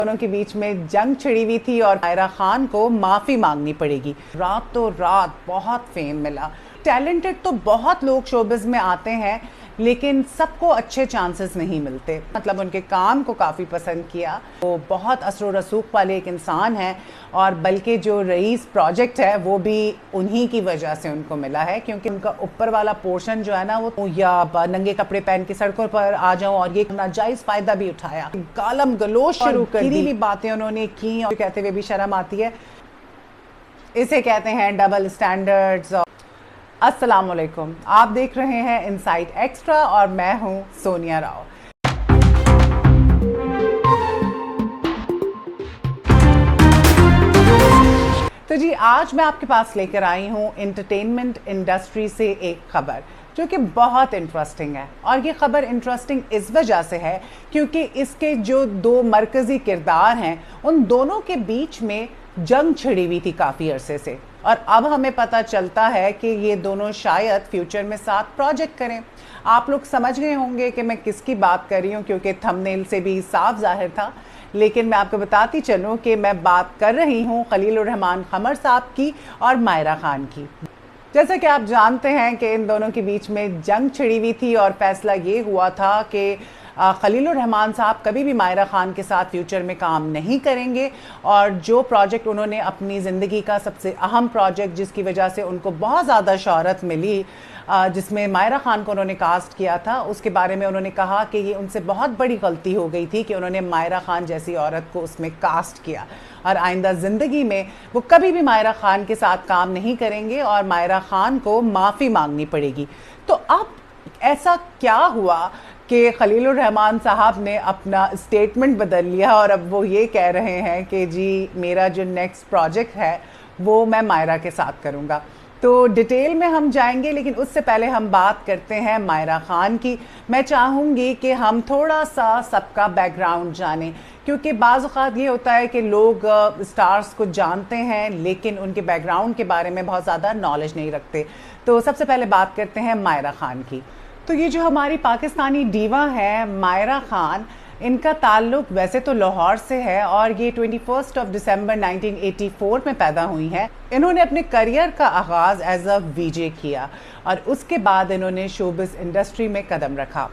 दोनों के बीच में जंग छिड़ी हुई थी और मायरा खान को माफ़ी मांगनी पड़ेगी। रातों रात बहुत फेम मिला। टैलेंटेड तो बहुत लोग शोबिज़ में आते हैं, लेकिन सबको अच्छे चांसेस नहीं मिलते। मतलब उनके काम को काफ़ी पसंद किया। वो बहुत असर व रसूख वाले एक इंसान हैं, और बल्कि जो रईस प्रोजेक्ट है वो भी उन्हीं की वजह से उनको मिला है, क्योंकि उनका ऊपर वाला पोर्शन जो है ना, वो या नंगे कपड़े पहन के सड़कों पर आ जाऊं और ये नाजायज़ फ़ायदा भी उठाया, गालम गलोच शुरू कर दी, भी बातें उन्होंने की और कहते हुए भी शर्म आती है। इसे कहते हैं डबल स्टैंडर्ड्स। अस्सलाम वालेकुम, आप देख रहे हैं इनसाइट एक्स्ट्रा और मैं हूं सोनिया राव। तो जी, आज मैं आपके पास लेकर आई हूं एंटरटेनमेंट इंडस्ट्री से एक खबर जो कि बहुत इंटरेस्टिंग है। और ये खबर इंटरेस्टिंग इस वजह से है क्योंकि इसके जो दो मरकज़ी किरदार हैं, उन दोनों के बीच में जंग छिड़ी हुई थी काफ़ी अरसे से, और अब हमें पता चलता है कि ये दोनों शायद फ्यूचर में साथ प्रोजेक्ट करें। आप लोग समझ गए होंगे कि मैं किसकी बात कर रही हूँ, क्योंकि थंबनेल से भी साफ जाहिर था। लेकिन मैं आपको बताती चलूँ कि मैं बात कर रही हूँ खलीलुर्रहमान ख़मर साहब की और मायरा खान की। जैसा कि आप जानते हैं कि इन दोनों के बीच में जंग छिड़ी हुई थी और फैसला ये हुआ था कि खलीलुर्रहमान साहब कभी भी मायरा खान के साथ फ्यूचर में काम नहीं करेंगे, और जो प्रोजेक्ट उन्होंने अपनी ज़िंदगी का सबसे अहम प्रोजेक्ट, जिसकी वजह से उनको बहुत ज़्यादा शोहरत मिली, जिसमें मायरा खान को उन्होंने कास्ट किया था, उसके बारे में उन्होंने कहा कि ये उनसे बहुत बड़ी गलती हो गई थी कि उन्होंने मायरा खान जैसी औरत को उसमें कास्ट किया, और आइंदा ज़िंदगी में वो कभी भी मायरा खान के साथ काम नहीं करेंगे और मायरा खान को माफ़ी मांगनी पड़ेगी। तो अब ऐसा क्या हुआ कि खलीलुर्रहमान साहब ने अपना स्टेटमेंट बदल लिया और अब वो ये कह रहे हैं कि जी, मेरा जो नेक्स्ट प्रोजेक्ट है वो मैं मायरा के साथ करूँगा। तो डिटेल में हम जाएंगे, लेकिन उससे पहले हम बात करते हैं मायरा खान की। मैं चाहूँगी कि हम थोड़ा सा सबका बैकग्राउंड जानें, क्योंकि बाज़ औक़ात ये होता है कि लोग स्टार्स को जानते हैं लेकिन उनके बैकग्राउंड के बारे में बहुत ज़्यादा नॉलेज नहीं रखते। तो सबसे पहले बात करते हैं मायरा खान की। तो ये जो हमारी पाकिस्तानी डीवा है मायरा खान, इनका ताल्लुक वैसे तो लाहौर से है और ये 21 दिसंबर 1984 में पैदा हुई हैं। इन्होंने अपने करियर का आगाज़ एज अ वीजे किया और उसके बाद इन्होंने शोबिज़ इंडस्ट्री में कदम रखा।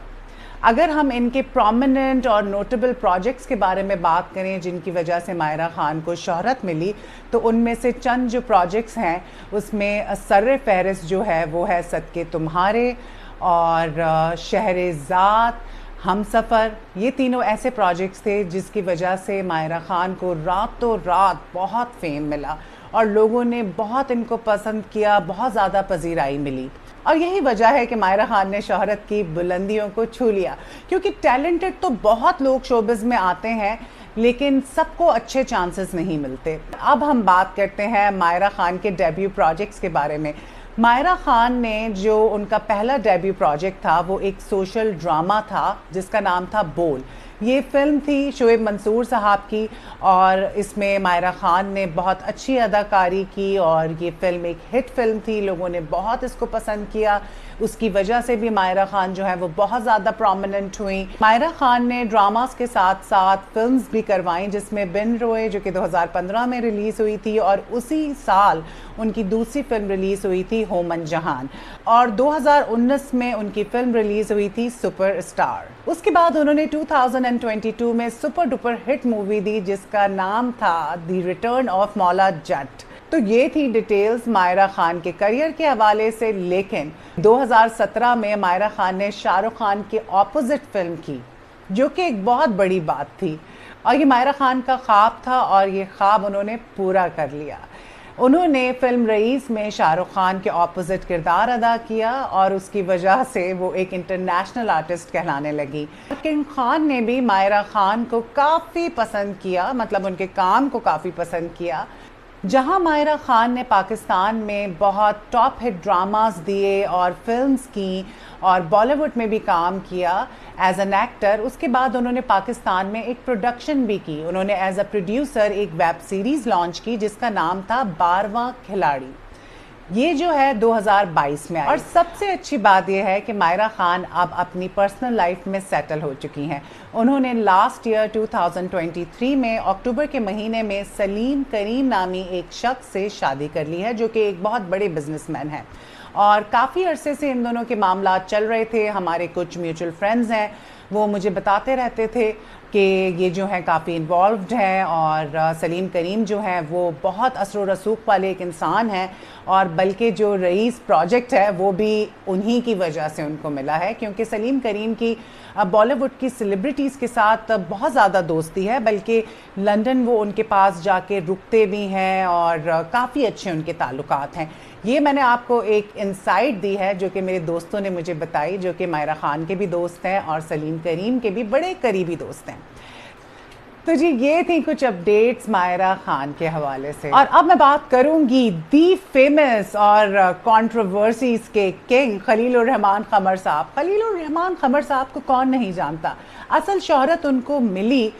अगर हम इनके प्रोमिनेंट और नोटेबल प्रोजेक्ट्स के बारे में बात करें जिनकी वजह से मायरा खान को शोहरत मिली, तो उनमें से चंद जो प्रोजेक्ट्स हैं उसमें सर फहरिस्त जो है वो है सदके तुम्हारे और शहरेज़ाद, हमसफ़र। ये तीनों ऐसे प्रोजेक्ट्स थे जिसकी वजह से मायरा खान को रातों रात बहुत फेम मिला और लोगों ने बहुत इनको पसंद किया, बहुत ज़्यादा पजीराई मिली। और यही वजह है कि मायरा खान ने शोहरत की बुलंदियों को छू लिया, क्योंकि टैलेंटेड तो बहुत लोग शोबिज़ में आते हैं, लेकिन सबको अच्छे चांसेस नहीं मिलते। अब हम बात करते हैं मायरा खान के डेब्यू प्रोजेक्ट्स के बारे में। मायरा खान ने जो उनका पहला डेब्यू प्रोजेक्ट था वो एक सोशल ड्रामा था जिसका नाम था बोल। ये फिल्म थी शोएब मंसूर साहब की और इसमें मायरा खान ने बहुत अच्छी अदाकारी की और ये फिल्म एक हिट फिल्म थी। लोगों ने बहुत इसको पसंद किया, उसकी वजह से भी मायरा खान जो है वो बहुत ज़्यादा प्रोमिनेंट हुई। मायरा खान ने ड्रामास के साथ साथ फिल्म्स भी करवाई, जिसमें बिन रोए जो कि 2015 में रिलीज़ हुई थी, और उसी साल उनकी दूसरी फिल्म रिलीज़ हुई थी होमन जहान, और 2019 में उनकी फिल्म रिलीज़ हुई थी सुपरस्टार। उसके बाद उन्होंने 2022 में सुपर डुपर हिट मूवी दी जिसका नाम था the return of Maula Jatt. तो ये थी डिटेल्स मायरा खान के करियर के हवाले से। लेकिन 2017 में मायरा खान ने शाहरुख खान के ऑपोजिट फिल्म की, जो कि एक बहुत बड़ी बात थी, और ये मायरा खान का ख्वाब था और ये ख्वाब उन्होंने पूरा कर लिया। उन्होंने फिल्म रईस में शाहरुख खान के ऑपोजिट किरदार अदा किया और उसकी वजह से वो एक इंटरनेशनल आर्टिस्ट कहलाने लगी। किंग खान ने भी मायरा खान को काफ़ी पसंद किया, मतलब उनके काम को काफ़ी पसंद किया। जहां मायरा खान ने पाकिस्तान में बहुत टॉप हिट ड्रामास दिए और फिल्म्स की और बॉलीवुड में भी काम किया एज एन एक्टर, उसके बाद उन्होंने पाकिस्तान में एक प्रोडक्शन भी की। उन्होंने एज अ प्रोड्यूसर एक वेब सीरीज़ लॉन्च की जिसका नाम था 12वां खिलाड़ी। ये जो है 2022 में आई। और सबसे अच्छी बात यह है कि मायरा खान अब अपनी पर्सनल लाइफ में सेटल हो चुकी हैं। उन्होंने लास्ट ईयर 2023 में अक्टूबर के महीने में सलीम करीम नामी एक शख्स से शादी कर ली है, जो कि एक बहुत बड़े बिजनेसमैन हैं। और काफ़ी अरसे से इन दोनों के मामला चल रहे थे। हमारे कुछ म्यूचुअल फ्रेंड्स हैं, वो मुझे बताते रहते थे कि ये जो है काफ़ी इन्वॉल्व्ड हैं, और सलीम करीम जो है वो बहुत असर रसूख वाले एक इंसान हैं, और बल्कि जो रईस प्रोजेक्ट है वो भी उन्हीं की वजह से उनको मिला है, क्योंकि सलीम करीम की बॉलीवुड की सेलिब्रिटीज़ के साथ बहुत ज़्यादा दोस्ती है, बल्कि लंदन वो उनके पास जाके रुकते भी हैं और काफ़ी अच्छे उनके ताल्लुकात हैं। ये मैंने आपको एक इंसाइट दी है जो कि मेरे दोस्तों ने मुझे बताई, जो कि मायरा खान के भी दोस्त हैं और सलीम करीम के भी बड़े करीबी दोस्त हैं। तो जी ये थी कुछ अपडेट्स मायरा खान के हवाले से। और अब मैं बात करूंगी दी फेमस और कंट्रोवर्सीज के किंग खलीलुर रहमान क़मर साहब। खलीलुर रहमान क़मर साहब को कौन नहीं जानता। असल शोहरत उनको मिली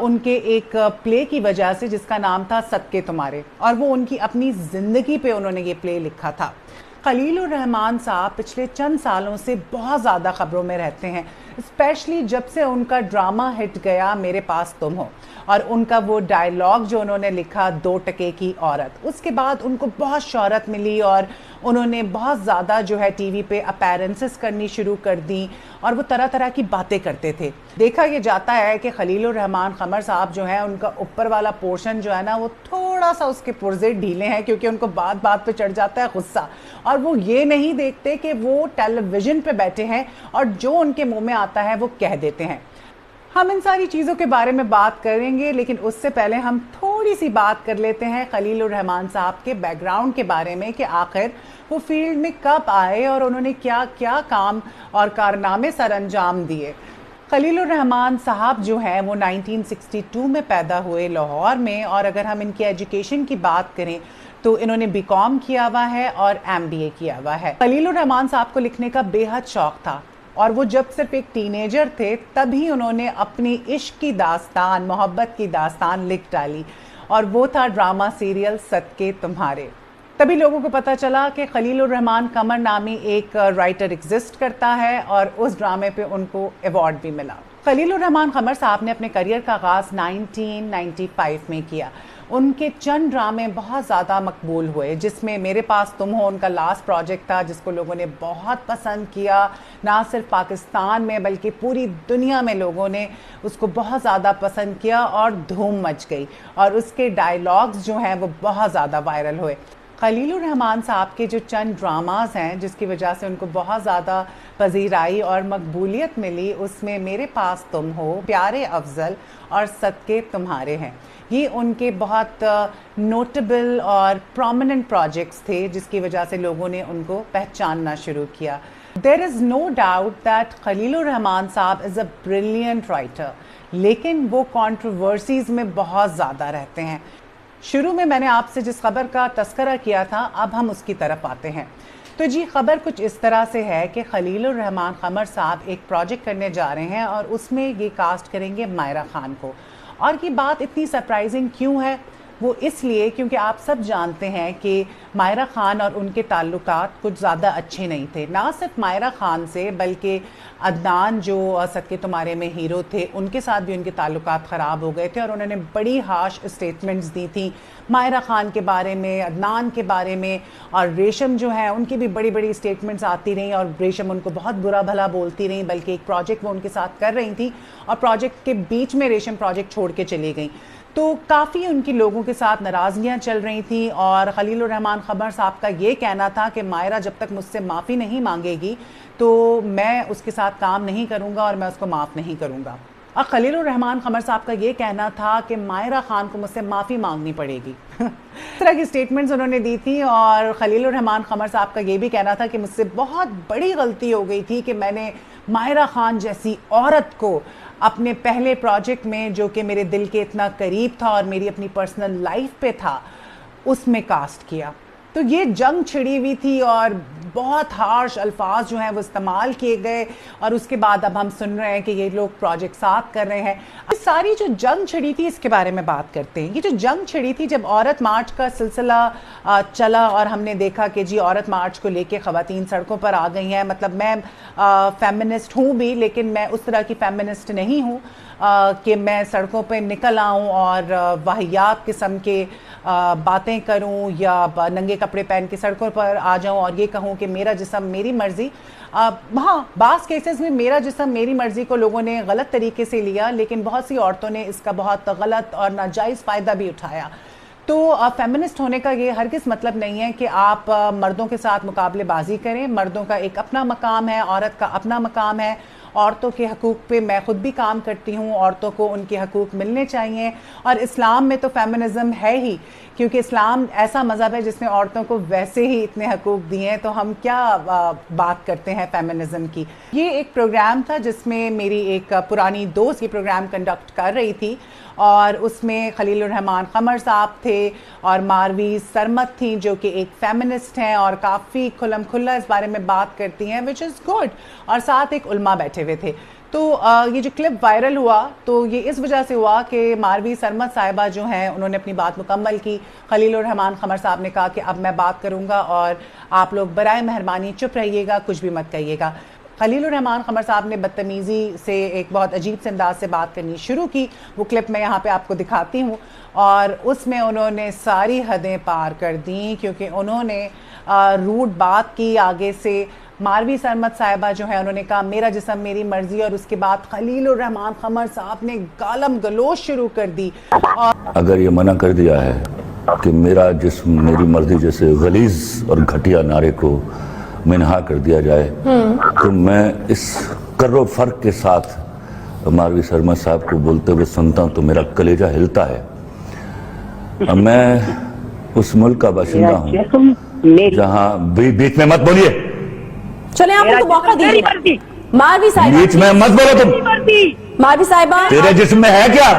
उनके एक प्ले की वजह से जिसका नाम था सदके तुम्हारे, और वो उनकी अपनी ज़िंदगी पे उन्होंने ये प्ले लिखा था। खलीलुर रहमान साहब पिछले चंद सालों से बहुत ज़्यादा ख़बरों में रहते हैं, स्पेशली जब से उनका ड्रामा हिट गया मेरे पास तुम हो, और उनका वो डायलॉग जो उन्होंने लिखा 2 टके की औरत, उसके बाद उनको बहुत शोहरत मिली और उन्होंने बहुत ज़्यादा जो है टीवी पे अपीयरेंसेस करनी शुरू कर दी, और वो तरह तरह की बातें करते थे। देखा ये जाता है कि खलीलुर रहमान क़मर साहब जो है उनका ऊपर वाला पोर्शन जो है ना वो थोड़ा सा उसके पुर्जे ढीले हैं, क्योंकि उनको बात बात पे चढ़ जाता है गुस्सा, और वो ये नहीं देखते कि वो टेलीविज़न पे बैठे हैं और जो उनके मुंह में आता है वो कह देते हैं। हम इन सारी चीज़ों के बारे में बात करेंगे, लेकिन उससे पहले हम थोड़ी सी बात कर लेते हैं खलीलुर रहमान साहब के बैकग्राउंड के बारे में, कि आखिर वो फील्ड में कब आए और उन्होंने क्या क्या काम और कारनामे सर अंजाम दिए। खलीलुर रहमान साहब जो हैं वो 1962 में पैदा हुए लाहौर में, और अगर हम इनकी एजुकेशन की बात करें तो इन्होंने बीकॉम किया हुआ है और MBA किया हुआ है। खलीलुर रहमान साहब को लिखने का बेहद शौक था, और वो जब सिर्फ एक टीनेजर थे तभी उन्होंने अपनी इश्क की दास्तान, मोहब्बत की दास्तान लिख डाली, और वो था ड्रामा सीरियल सदके तुम्हारे। तभी लोगों को पता चला कि खलीलुर रहमान क़मर नामी एक राइटर एग्जिस्ट करता है, और उस ड्रामे पे उनको अवार्ड भी मिला। खलीलुर रहमान क़मर साहब ने अपने करियर का आगाज़ 1995 में किया। उनके चंद ड्रामे बहुत ज़्यादा मकबूल हुए, जिसमें मेरे पास तुम हो उनका लास्ट प्रोजेक्ट था, जिसको लोगों ने बहुत पसंद किया। ना सिर्फ पाकिस्तान में बल्कि पूरी दुनिया में लोगों ने उसको बहुत ज़्यादा पसंद किया और धूम मच गई, और उसके डायलॉग्स जो हैं वो बहुत ज़्यादा वायरल हुए। खलीलुर रहमान साहब के जो चंद ड्रामास हैं जिसकी वजह से उनको बहुत ज़्यादा पजीराई और मकबूलियत मिली, उसमें मेरे पास तुम हो, प्यारे अफजल और सदके तुम्हारे हैं। ये उनके बहुत नोटेबल और प्रोमिनेंट प्रोजेक्ट्स थे, जिसकी वजह से लोगों ने उनको पहचानना शुरू किया। There is no doubt that Khalilur Rahman साहब इज़ अ ब्रिलियंट राइटर, लेकिन वो कंट्रोवर्सीज़ में बहुत ज़्यादा रहते हैं। शुरू में मैंने आपसे जिस खबर का तस्करा किया था, अब हम उसकी तरफ आते हैं। तो जी खबर कुछ इस तरह से है कि खलीलुर रहमान क़मर साहब एक प्रोजेक्ट करने जा रहे हैं, और उसमें ये कास्ट करेंगे मायरा खान को। और ये बात इतनी सरप्राइजिंग क्यों है? वो इसलिए क्योंकि आप सब जानते हैं कि मायरा खान और उनके ताल्लुकात कुछ ज़्यादा अच्छे नहीं थे। ना सिर्फ मायरा खान से बल्कि अदनान जो सदके तुम्हारे में हीरो थे, उनके साथ भी उनके ताल्लुकात ख़राब हो गए थे, और उन्होंने बड़ी हार्श स्टेटमेंट्स दी थी मायरा खान के बारे में, अदनान के बारे में, और रेशम जो है उनकी भी बड़ी बड़ी स्टेटमेंट्स आती रहीं, और रेशम उनको बहुत बुरा भला बोलती रहीं, बल्कि एक प्रोजेक्ट वो उनके साथ कर रही थी और प्रोजेक्ट के बीच में रेशम प्रोजेक्ट छोड़ के चली गई। तो काफ़ी उनकी लोगों के साथ नाराज़गियाँ चल रही थी, और खलीलुर रहमान क़मर साहब का ये कहना था कि मायरा जब तक मुझसे माफ़ी नहीं मांगेगी तो मैं उसके साथ काम नहीं करूँगा और मैं उसको माफ़ नहीं करूँगा। और खलीलुर रहमान क़मर साहब का ये कहना था कि मायरा खान को मुझसे माफ़ी मांगनी पड़ेगी। इस तरह की स्टेटमेंट्स उन्होंने दी थी, और खलीलुर रहमान क़मर साहब का ये भी कहना था कि मुझसे बहुत बड़ी गलती हो गई थी कि मैंने मायरा खान जैसी औरत को अपने पहले प्रोजेक्ट में, जो कि मेरे दिल के इतना करीब था और मेरी अपनी पर्सनल लाइफ पे था, उसमें कास्ट किया। तो ये जंग छिड़ी हुई थी, और बहुत हार्श अल्फाज जो हैं वो इस्तेमाल किए गए, और उसके बाद अब हम सुन रहे हैं कि ये लोग प्रोजेक्ट 7 कर रहे हैं। सारी जो जंग छिड़ी थी इसके बारे में बात करते हैं। ये जो जंग छिड़ी थी जब औरत मार्च का सिलसिला चला और हमने देखा कि जी औरत मार्च को लेके ख़वातीन सड़कों पर आ गई हैं। मतलब मैं फेमिनिस्ट हूँ भी, लेकिन मैं उस तरह की फेमिनिस्ट नहीं हूँ कि मैं सड़कों पे निकल आऊँ और वाहियात किस्म के बातें करूँ या नंगे कपड़े पहन के सड़कों पर आ जाऊँ और ये कहूँ कि मेरा जिस्म मेरी मर्ज़ी। हाँ, बास केसेस में मेरा जिस्म मेरी मर्ज़ी को लोगों ने गलत तरीके से लिया, लेकिन बहुत सी औरतों ने इसका बहुत गलत और नाजायज़ फ़ायदा भी उठाया। तो फेमिनिस्ट होने का ये हरगिज़ मतलब नहीं है कि आप मर्दों के साथ मुकाबलेबाजी करें। मर्दों का एक अपना मकाम है, औरत का अपना मकाम है। औरतों के हकूक़ पे मैं ख़ुद भी काम करती हूँ, औरतों को उनके हकूक़ मिलने चाहिए। और इस्लाम में तो फेमिनिज़म है ही, क्योंकि इस्लाम ऐसा मज़हब है जिसने औरतों को वैसे ही इतने हकूक़ दिए हैं, तो हम क्या बात करते हैं फेमिनिज़म की। ये एक प्रोग्राम था जिसमें मेरी एक पुरानी दोस्त ये प्रोग्राम कंडक्ट कर रही थी, और उसमें खलीलुर रहमान क़मर साहब थे और मारवी सरमत थी जो कि एक फेमिनिस्ट हैं और काफ़ी खुल्लम खुल्ला इस बारे में बात करती हैं, विच इज़ गुड। और साथ एक उल्मा बैठे हुए थे। तो ये जो क्लिप वायरल हुआ तो ये इस वजह से हुआ कि मारवी सरमत साहिबा जो हैं उन्होंने अपनी बात मुकम्मल की। खलीलुर रहमान क़मर साहब ने कहा कि अब मैं बात करूँगा और आप लोग बराए मेहरबानी चुप रहिएगा, कुछ भी मत कहिएगा। खलीलुर रहमान क़मर साहब ने बदतमीज़ी से एक बहुत अजीब से अंदाज से बात करनी शुरू की। वो क्लिप मैं यहाँ पे आपको दिखाती हूँ, और उसमें उन्होंने सारी हदें पार कर दी, क्योंकि उन्होंने रूड बात की आगे से। मारवी सरमत साहिबा जो है उन्होंने कहा मेरा जिस्म मेरी मर्जी, और उसके बाद खलीलुर रहमान क़मर साहब ने गालम गलोच शुरू कर दी। और अगर ये मना कर दिया है कि मेरा जिस्म मेरी मर्जी जैसे गलीज और घटिया नारे को मिनहा कर दिया जाए, तो मैं इस कर्रो फर्क के साथ मारवी सरमत साहब को बोलते हुए सुनता हूँ तो मेरा कलेजा हिलता है। मैं उस मुल्क का बाशिंदा हूँ जहाँ बीच में मत बोलिए, चले आप उनको मौका दीजिए। मारवी साहिबा बीच में मत बोलो तुम। मारवी साहिबा तेरे जिस्म में है क्या?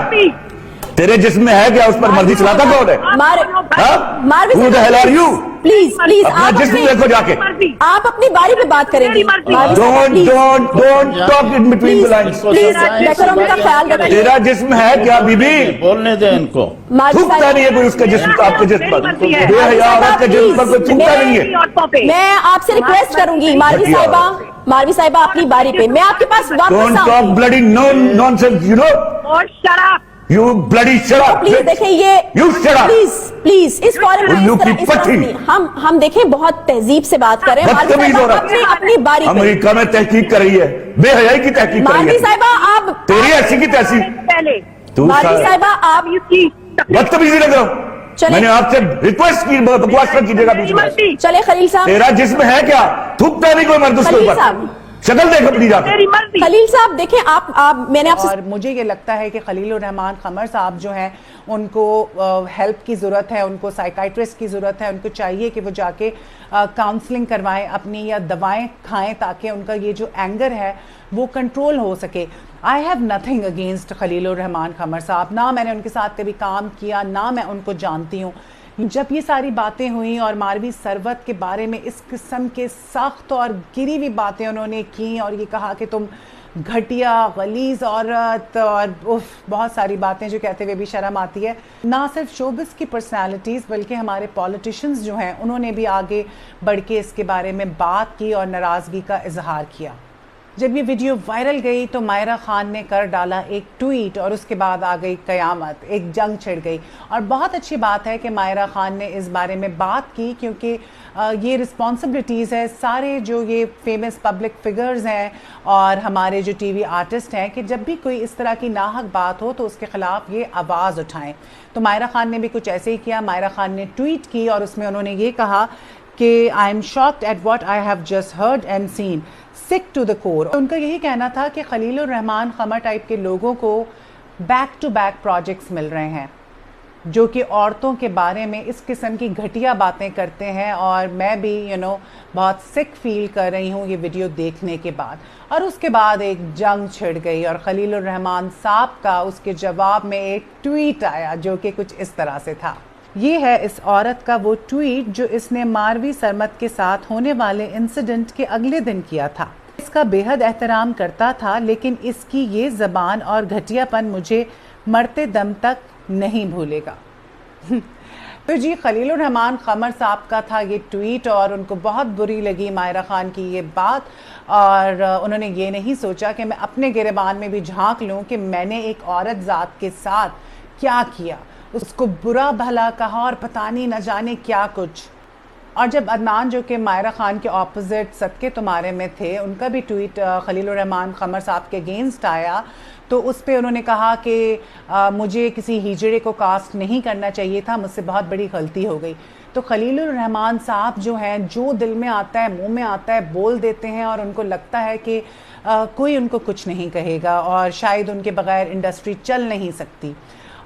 तेरे जिस्म में है क्या? उस पर मर्जी चलाता कौन है? मारवी साहिबा प्लीज प्लीज अपना जिस्म देखो जाके। आप अपनी बारी पे बात करेंगी। Don't talk in between the lines. Please decorum का ख्याल रखिए। तेरा जिस्म है क्या बीबी? बोलने दे इनको। थूकता नहीं है कोई उसका जिस्म का आपके जिस्म पर। बेहया औरत के जिस्म पर कोई थूकता नहीं है। मैं आपसे रिक्वेस्ट करूंगी मारवी साहिबा अपनी बारी पे। मैं आपके पास वापस don't talk bloody nonsense, you know. और शराब You bloody shut up! Please देखें ये You shut up! प्लीज इस फॉरम में हम देखें बहुत तहजीब से बात करें। अपनी बारी अमेरिका में तहकीक कर रही है, बेहयाई की तहकीक कर रही है। मारवी साहिबा आप तेरी ऐसी की तैसी। पहले मारवी साहिबा आप बदतमीजी लग रहा हूँ। मैंने आपसे रिक्वेस्ट की, बकवास मत कीजिएगा बीच में। चले खलील साहब, तेरा जिस्म है क्या? थूकता नहीं कोई मर्द उसके ऊपर। शक्ल देख अपनी जाकर। खलील साहब देखें आप मैंने आपसे, और मुझे ये लगता है कि खलीलुर रहमान क़मर साहब जो हैं उनको हेल्प की ज़रूरत है, उनको साइकाइट्रिस्ट की ज़रूरत है। उनको चाहिए कि वो जाके काउंसलिंग करवाएं अपनी, या दवाएं खाएं, ताकि उनका ये जो एंगर है वो कंट्रोल हो सके। I have nothing against Khalilur Rahman Qamar sahab, ना मैंने उनके साथ कभी काम किया, ना मैं उनको जानती हूँ। जब ये सारी बातें हुई और मारवी सरवत के बारे में इस किस्म के सख्त और गिरी हुई बातें उन्होंने की, और ये कहा कि तुम घटिया गलीज औरत, और बहुत सारी बातें जो कहते हुए भी शर्म आती है। ना सिर्फ शोबिस की पर्सनालिटीज़ बल्कि हमारे पॉलिटिशियंस जो हैं उन्होंने भी आगे बढ़ के इसके बारे में बात की और नाराज़गी का इजहार किया। जब ये वीडियो वायरल गई तो मायरा खान ने कर डाला एक ट्वीट, और उसके बाद आ गई कयामत, एक जंग छिड़ गई। और बहुत अच्छी बात है कि मायरा खान ने इस बारे में बात की, क्योंकि ये रिस्पॉन्सिबिलिटीज़ है सारे जो ये फेमस पब्लिक फिगर्स हैं और हमारे जो टीवी आर्टिस्ट हैं, कि जब भी कोई इस तरह की नाहक बात हो तो उसके ख़िलाफ़ ये आवाज़ उठाएं। तो मायरा खान ने भी कुछ ऐसे ही किया। मायरा खान ने ट्वीट की और उसमें उन्होंने ये कहा कि I am shocked at what I have just heard and seen, sick to the core. उनका यही कहना था कि खलीलुर रहमान क़मर टाइप के लोगों को बैक टू बैक प्रोजेक्ट्स मिल रहे हैं जो कि औरतों के बारे में इस किस्म की घटिया बातें करते हैं, और मैं भी बहुत सिक फील कर रही हूँ ये वीडियो देखने के बाद। और उसके बाद एक जंग छिड़ गई और खलीलुर रहमान साहब का उसके जवाब में एक ट्वीट आया जो कि कुछ इस तरह से था। ये है इस औरत का वो ट्वीट जो इसने मारवी सरमत के साथ होने वाले इंसिडेंट के अगले दिन किया था। इसका बेहद एहतराम करता था, लेकिन इसकी ये ज़बान और घटियापन मुझे मरते दम तक नहीं भूलेगा। तो जी खलीलुर रहमान क़मर साहब का था ये ट्वीट और उनको बहुत बुरी लगी मायरा खान की ये बात, और उन्होंने ये नहीं सोचा कि मैं अपने गिरेबान में भी झांक लूँ कि मैंने एक औरत ज़ात के साथ क्या किया, उसको बुरा भला कहा और पता नहीं न जाने क्या कुछ। और जब अदनान जो कि मायरा खान के ऑपोजिट सदके तुम्हारे में थे, उनका भी ट्वीट खलीलुर रहमान क़मर साहब के अगेंस्ट आया, तो उस पे उन्होंने कहा कि मुझे किसी हिजड़े को कास्ट नहीं करना चाहिए था, मुझसे बहुत बड़ी गलती हो गई। तो खलीलुर रहमान साहब जो हैं, जो दिल में आता है मुंह में आता है बोल देते हैं, और उनको लगता है कि कोई उनको कुछ नहीं कहेगा और शायद उनके बगैर इंडस्ट्री चल नहीं सकती।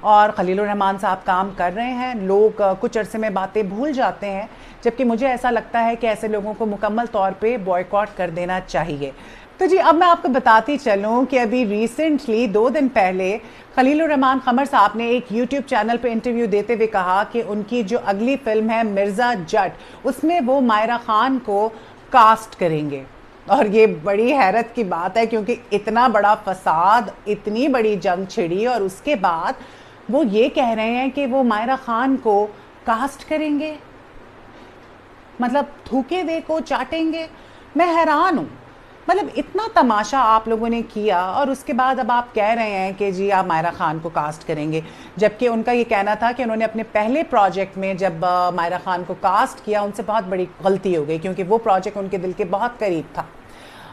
और खलीलुर रहमान साहब काम कर रहे हैं, लोग कुछ अरसे में बातें भूल जाते हैं, जबकि मुझे ऐसा लगता है कि ऐसे लोगों को मुकम्मल तौर पे बॉयकॉट कर देना चाहिए। तो जी अब मैं आपको बताती चलूँ कि अभी रिसेंटली 2 दिन पहले खलीलुर रहमान क़मर साहब ने एक यूट्यूब चैनल पे इंटरव्यू देते हुए कहा कि उनकी जो अगली फिल्म है मिर्ज़ा जट, उसमें वो मायरा खान को कास्ट करेंगे। और ये बड़ी हैरत की बात है, क्योंकि इतना बड़ा फसाद, इतनी बड़ी जंग छिड़ी और उसके बाद वो ये कह रहे हैं कि वो मायरा खान को कास्ट करेंगे, मतलब थूके दे को चाटेंगे। मैं हैरान हूँ, मतलब इतना तमाशा आप लोगों ने किया और उसके बाद अब आप कह रहे हैं कि जी आप मायरा खान को कास्ट करेंगे, जबकि उनका ये कहना था कि उन्होंने अपने पहले प्रोजेक्ट में जब मायरा खान को कास्ट किया, उनसे बहुत बड़ी गलती हो गई, क्योंकि वो प्रोजेक्ट उनके दिल के बहुत करीब था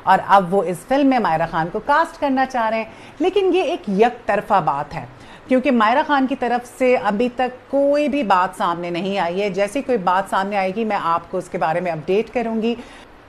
और अब वो इस फिल्म में मायरा खान को कास्ट करना चाह रहे हैं। लेकिन ये एक यकतरफा बात है, क्योंकि मायरा खान की तरफ से अभी तक कोई भी बात सामने नहीं आई है। जैसे कोई बात सामने आएगी मैं आपको उसके बारे में अपडेट करूंगी।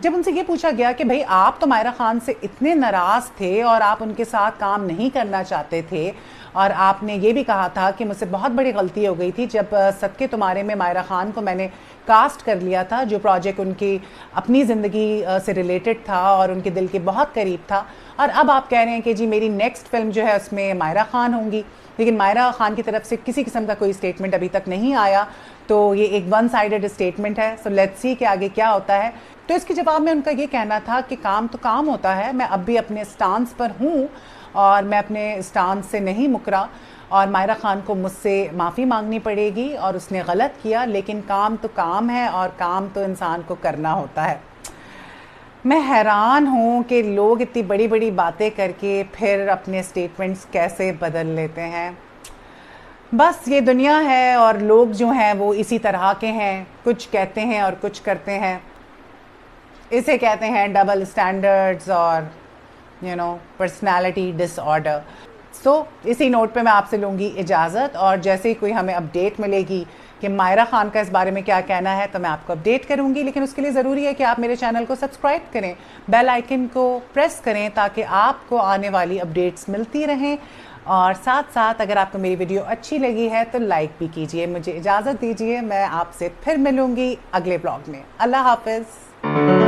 जब उनसे ये पूछा गया कि भाई आप तो मायरा खान से इतने नाराज़ थे और आप उनके साथ काम नहीं करना चाहते थे, और आपने ये भी कहा था कि मुझसे बहुत बड़ी गलती हो गई थी जब सदके तुम्हारे में मायरा खान को मैंने कास्ट कर लिया था, जो प्रोजेक्ट उनकी अपनी ज़िंदगी से रिलेटेड था और उनके दिल के बहुत करीब था, और अब आप कह रहे हैं कि जी मेरी नेक्स्ट फिल्म जो है उसमें मायरा खान होंगी। लेकिन मायरा खान की तरफ से किसी किस्म का कोई स्टेटमेंट अभी तक नहीं आया, तो ये एक वन साइडेड स्टेटमेंट है। सो लेट्स सी कि आगे क्या होता है। तो इसके जवाब में उनका ये कहना था कि काम तो काम होता है, मैं अब भी अपने स्टांस पर हूँ और मैं अपने स्टांस से नहीं मुकरा, और मायरा खान को मुझसे माफ़ी मांगनी पड़ेगी और उसने गलत किया, लेकिन काम तो काम है और काम तो इंसान को करना होता है। मैं हैरान हूँ कि लोग इतनी बड़ी बड़ी बातें करके फिर अपने स्टेटमेंट्स कैसे बदल लेते हैं। बस ये दुनिया है और लोग जो हैं वो इसी तरह के हैं, कुछ कहते हैं और कुछ करते हैं। इसे कहते हैं डबल स्टैंडर्ड्स और पर्सनालिटी डिसऑर्डर। सो इसी नोट पे मैं आपसे लूँगी इजाज़त, और जैसे ही कोई हमें अपडेट मिलेगी कि मायरा खान का इस बारे में क्या कहना है तो मैं आपको अपडेट करूंगी। लेकिन उसके लिए ज़रूरी है कि आप मेरे चैनल को सब्सक्राइब करें, बेल आइकन को प्रेस करें, ताकि आपको आने वाली अपडेट्स मिलती रहें। और साथ साथ अगर आपको मेरी वीडियो अच्छी लगी है तो लाइक भी कीजिए। मुझे इजाज़त दीजिए, मैं आपसे फिर मिलूंगी अगले ब्लॉग में। अल्लाह हाफ़िज़।